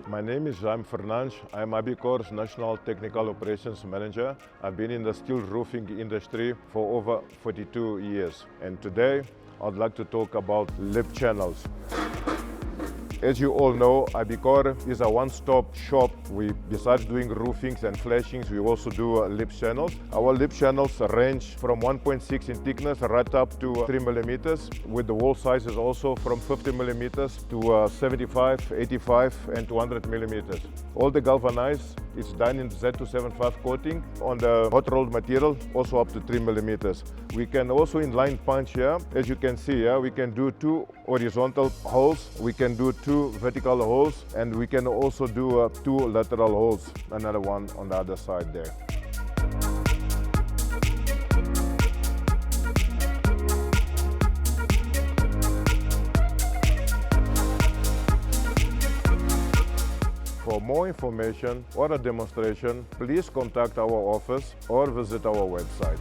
My name is flange. I'm IBCORR's National Technical Operations Manager. I've been in the steel roofing industry for over 42 years. And today, I'd like to talk about lip channels. As you all know, IBCORR is a one-stop shop. Besides doing roofings and flashings, we also do lip channels. Our lip channels range from 1.6 in thickness right up to 3 millimeters, with the wall sizes also from 50 millimeters to 75, 85, and 200 millimeters. All the galvanized, it's done in Z275 coating on the hot rolled material, also up to 3 millimeters. We can also inline punch here. As you can see here, we can do 2 horizontal holes, we can do 2 vertical holes, and we can also do 2 lateral holes, another one on the other side there. For more information or a demonstration, please contact our office or visit our website.